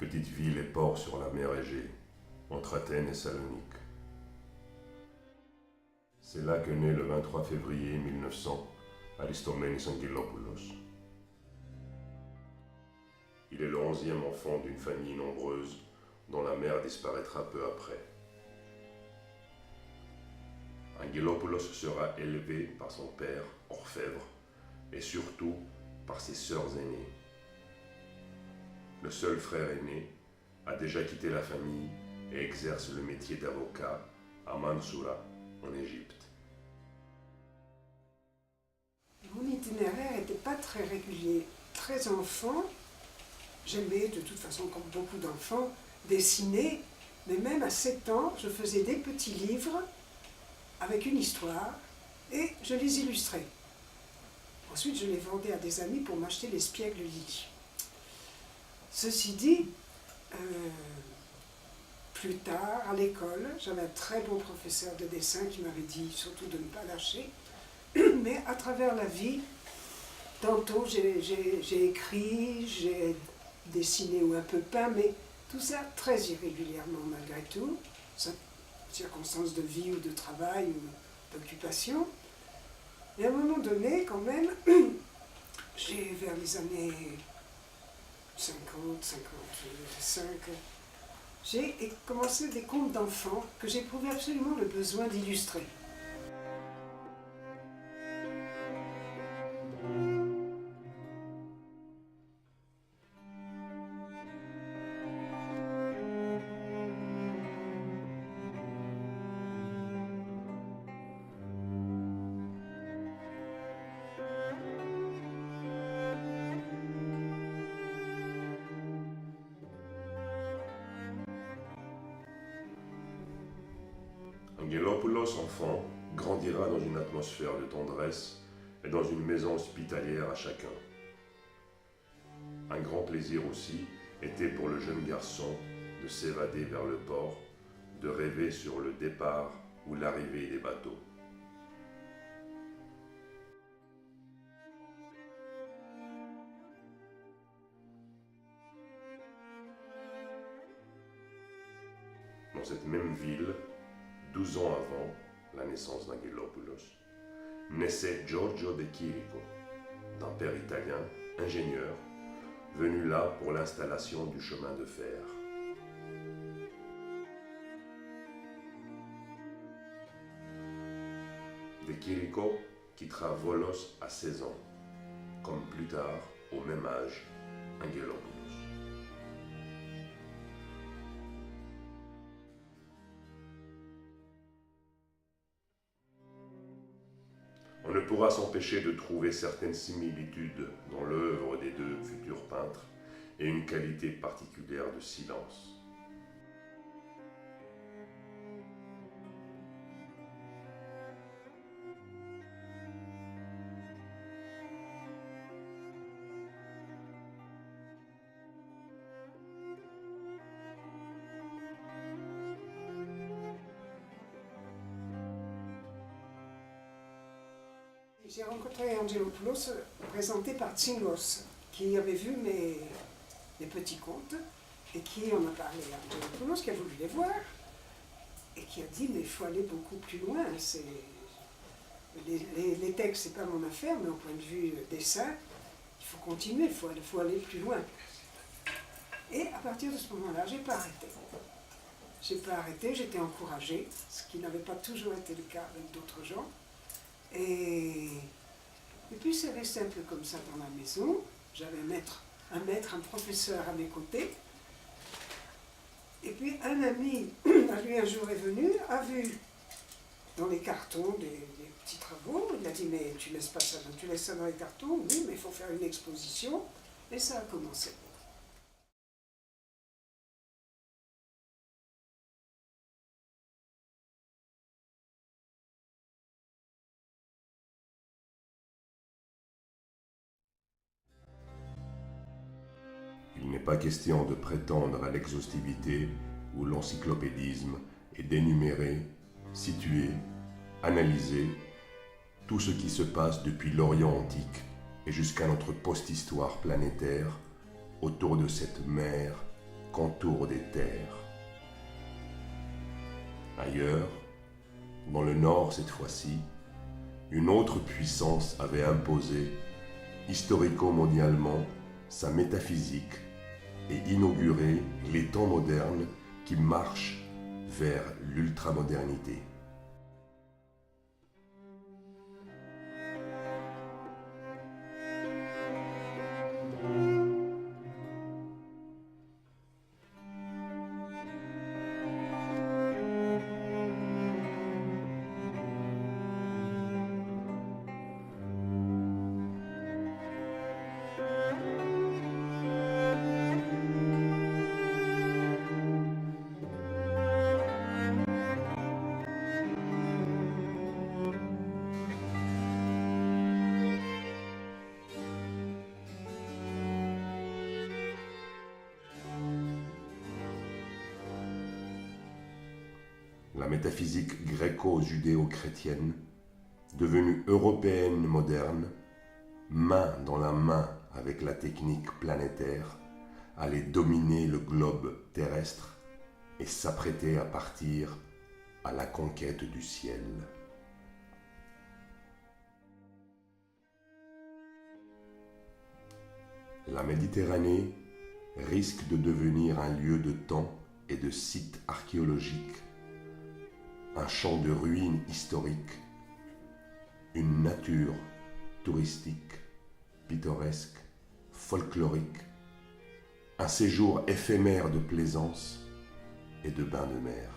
petite ville et port sur la mer Égée, entre Athènes et Salonique. C'est là que naît le 23 février 1900 Aristomenis Angelopoulos. Il est le 11e enfant d'une famille nombreuse dont la mère disparaîtra peu après. Angelopoulos sera élevé par son père, orfèvre, et surtout par ses sœurs aînées. Le seul frère aîné a déjà quitté la famille et exerce le métier d'avocat à Mansoura, en Égypte. Mon itinéraire n'était pas très régulier. Très enfant, j'aimais de toute façon, comme beaucoup d'enfants, dessiner, mais même à 7 ans, je faisais des petits livres avec une histoire et je les illustrais. Ensuite, je les vendais à des amis pour m'acheter l'espiègle Lily. Ceci dit, plus tard, à l'école, j'avais un très bon professeur de dessin qui m'avait dit surtout de ne pas lâcher. Mais à travers la vie, tantôt j'ai écrit, j'ai dessiné ou un peu peint, mais tout ça très irrégulièrement malgré tout, circonstances de vie ou de travail ou d'occupation. Et à un moment donné, quand même, vers les années 50, 55, j'ai commencé des contes d'enfants que j'éprouvais absolument le besoin d'illustrer. Angelopoulos, enfant, grandira dans une atmosphère de tendresse et dans une maison hospitalière à chacun. Un grand plaisir aussi était pour le jeune garçon de s'évader vers le port, de rêver sur le départ ou l'arrivée des bateaux. Dans cette même ville, 12 ans avant la naissance d'Angelopoulos, naissait Giorgio De Chirico, d'un père italien, ingénieur, venu là pour l'installation du chemin de fer. De Chirico quittera Volos à 16 ans, comme plus tard, au même âge, Angelopoulos. On ne pourra s'empêcher de trouver certaines similitudes dans l'œuvre des deux futurs peintres et une qualité particulière de silence. J'ai rencontré Angelopoulos présenté par Tsingos, qui avait vu mes petits contes et qui en a parlé à Angelopoulos, qui a voulu les voir et qui a dit mais il faut aller beaucoup plus loin. Les textes, c'est pas mon affaire, mais au point de vue dessin, il faut continuer, il faut aller plus loin. Et à partir de ce moment-là, j'ai pas arrêté. J'ai pas arrêté, j'étais encouragée, ce qui n'avait pas toujours été le cas avec d'autres gens. Et puis c'est resté un peu comme ça dans la maison. J'avais un professeur à mes côtés. Et puis un ami, lui un jour est venu, a vu dans les cartons des petits travaux. Il a dit mais tu laisses pas ça, tu laisses ça dans les cartons? Oui, mais il faut faire une exposition. Et ça a commencé. Il n'est pas question de prétendre à l'exhaustivité ou l'encyclopédisme et d'énumérer, situer, analyser tout ce qui se passe depuis l'Orient antique et jusqu'à notre post-histoire planétaire autour de cette mer qu'entourent des terres. Ailleurs, dans le nord cette fois-ci, une autre puissance avait imposé, historico-mondialement, sa métaphysique et inauguré les temps modernes qui marchent vers l'ultramodernité. La métaphysique gréco-judéo-chrétienne, devenue européenne moderne, main dans la main avec la technique planétaire, allait dominer le globe terrestre et s'apprêter à partir à la conquête du ciel. La Méditerranée risque de devenir un lieu de temps et de sites archéologiques, un champ de ruines historiques, une nature touristique, pittoresque, folklorique, un séjour éphémère de plaisance et de bains de mer.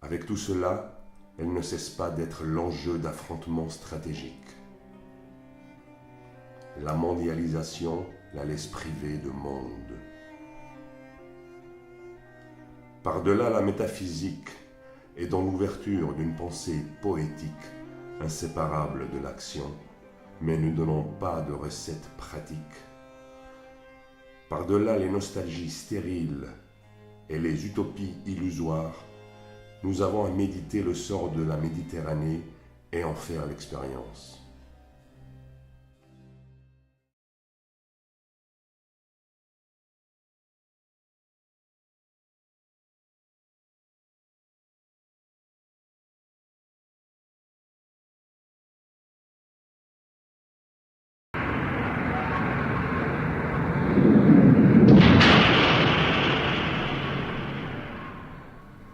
Avec tout cela, elle ne cesse pas d'être l'enjeu d'affrontements stratégiques. La mondialisation la laisse privée de monde. Par-delà la métaphysique et dans l'ouverture d'une pensée poétique inséparable de l'action, mais ne donnant pas de recettes pratiques. Par-delà les nostalgies stériles et les utopies illusoires, nous avons à méditer le sort de la Méditerranée et en faire l'expérience.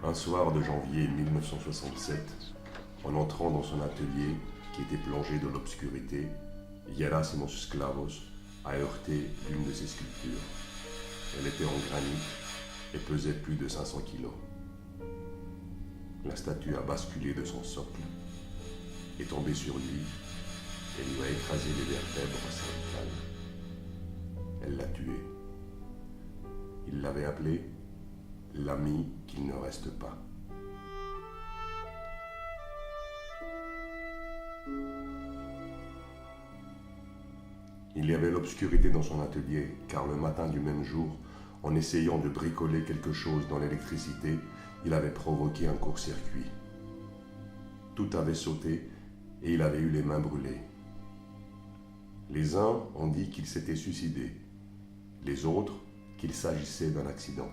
Un soir de janvier 1967, en entrant dans son atelier qui était plongé dans l'obscurité, Gerasimos Sklavos a heurté l'une de ses sculptures. Elle était en granit et pesait plus de 500 kilos. La statue a basculé de son socle, est tombée sur lui et lui a écrasé les vertèbres cervicales. Elle l'a tué. Il l'avait appelé l'ami qu'il ne reste pas. Il y avait l'obscurité dans son atelier, car le matin du même jour, en essayant de bricoler quelque chose dans l'électricité, il avait provoqué un court-circuit. Tout avait sauté et il avait eu les mains brûlées. Les uns ont dit qu'il s'était suicidé, les autres qu'il s'agissait d'un accident.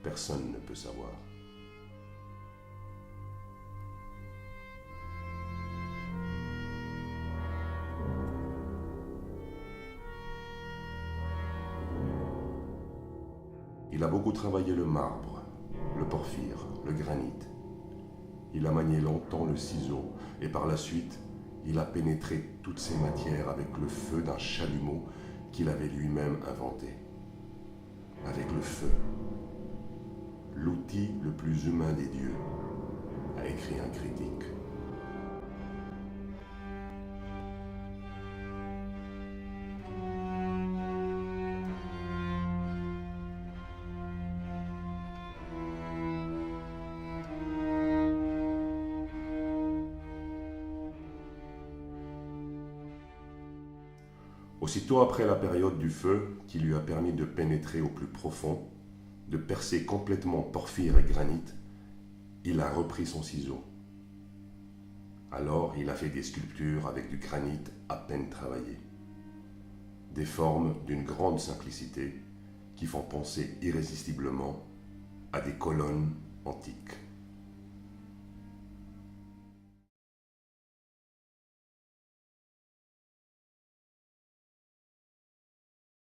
Personne ne peut savoir. Il a beaucoup travaillé le marbre, le porphyre, le granit. Il a manié longtemps le ciseau et par la suite, il a pénétré toutes ces matières avec le feu d'un chalumeau qu'il avait lui-même inventé. Avec le feu. L'outil le plus humain des dieux, a écrit un critique. Aussitôt après la période du feu, qui lui a permis de pénétrer au plus profond, de percer complètement porphyre et granit, il a repris son ciseau. Alors il a fait des sculptures avec du granit à peine travaillé. Des formes d'une grande simplicité qui font penser irrésistiblement à des colonnes antiques.